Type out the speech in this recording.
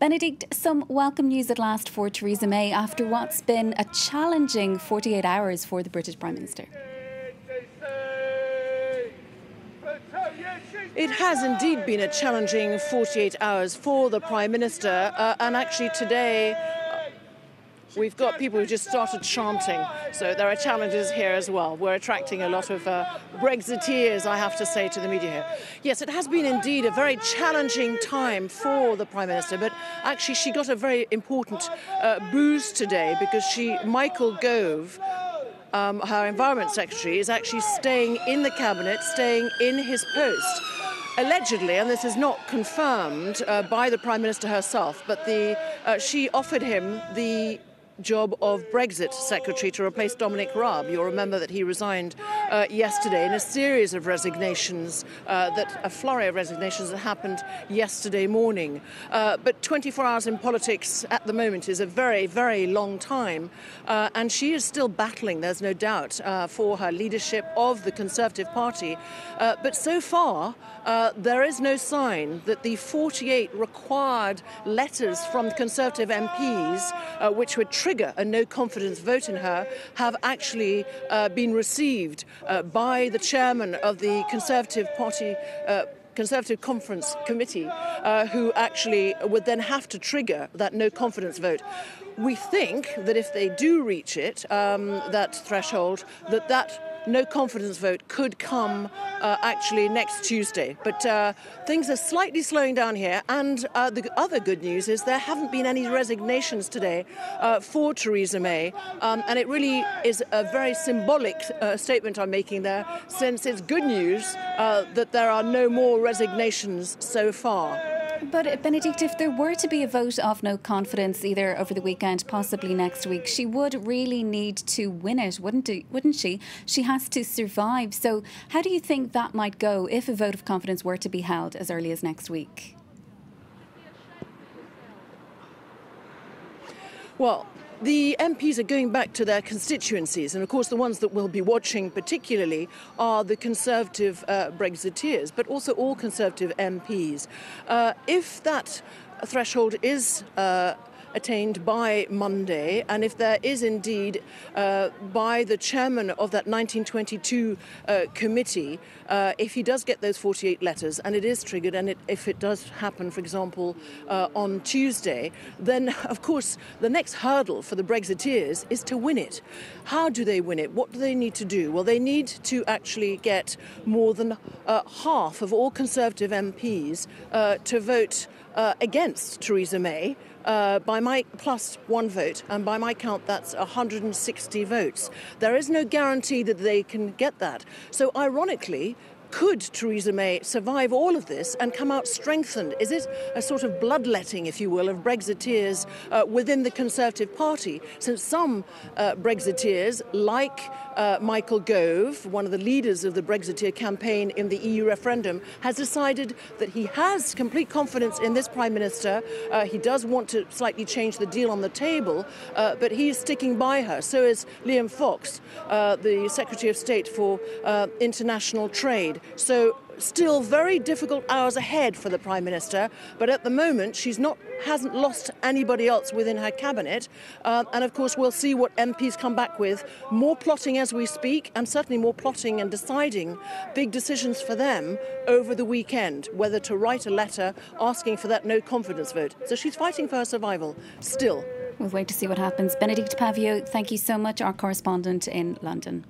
Benedict, some welcome news at last for Theresa May after what's been a challenging 48 hours for the British Prime Minister. It has indeed been a challenging 48 hours for the Prime Minister, and actually today we've got people who just started chanting, so there are challenges here as well. We're attracting a lot of Brexiteers, I have to say, to the media here. Yes, it has been indeed a very challenging time for the Prime Minister, but actually she got a very important boost today because Michael Gove, her Environment Secretary, is actually staying in the Cabinet, staying in his post. Allegedly, and this is not confirmed by the Prime Minister herself, but she offered him the job of Brexit Secretary to replace Dominic Raab. You'll remember that he resigned yesterday in a series of resignations, a flurry of resignations that happened yesterday morning. But 24 hours in politics at the moment is a very, very long time, and she is still battling, there's no doubt, for her leadership of the Conservative Party. But so far, there is no sign that the 48 required letters from Conservative MPs, which would trigger a no-confidence vote in her, have actually been received by the chairman of the Conservative Party Conservative Conference Committee, who actually would then have to trigger that no-confidence vote. We think that if they do reach it, that threshold, that no-confidence vote could come actually next Tuesday. But things are slightly slowing down here, and the other good news is there haven't been any resignations today for Theresa May, and it really is a very symbolic statement I'm making there, since it's good news that there are no more resignations so far. But Benedict, if there were to be a vote of no confidence either over the weekend, possibly next week, she would really need to win it, wouldn't she? She has to survive. So how do you think that might go if a vote of confidence were to be held as early as next week? Well, the MPs are going back to their constituencies, and of course the ones that we'll be watching particularly are the Conservative Brexiteers, but also all Conservative MPs. If that threshold is attained by Monday, and if there is indeed by the chairman of that 1922 committee, if he does get those 48 letters and it is triggered, and if it does happen, for example, on Tuesday, then of course the next hurdle for the Brexiteers is to win it. How do they win it? What do they need to do? Well, they need to actually get more than half of all Conservative MPs to vote against Theresa May, by my plus one vote, and by my count that's 160 votes. There is no guarantee that they can get that. So ironically, could Theresa May survive all of this and come out strengthened? Is it a sort of bloodletting, if you will, of Brexiteers within the Conservative Party? Since some Brexiteers, like Michael Gove, one of the leaders of the Brexiteer campaign in the EU referendum, has decided that he has complete confidence in this Prime Minister. He does want to slightly change the deal on the table, but he is sticking by her. So is Liam Fox, the Secretary of State for International Trade. So still very difficult hours ahead for the Prime Minister, but at the moment hasn't lost anybody else within her cabinet, and of course we'll see what MPs come back with. More plotting as we speak, and certainly more plotting and deciding big decisions for them over the weekend, whether to write a letter asking for that no confidence vote. So she's fighting for her survival still. We'll wait to see what happens. Benedict Pavio, thank you so much, our correspondent in London.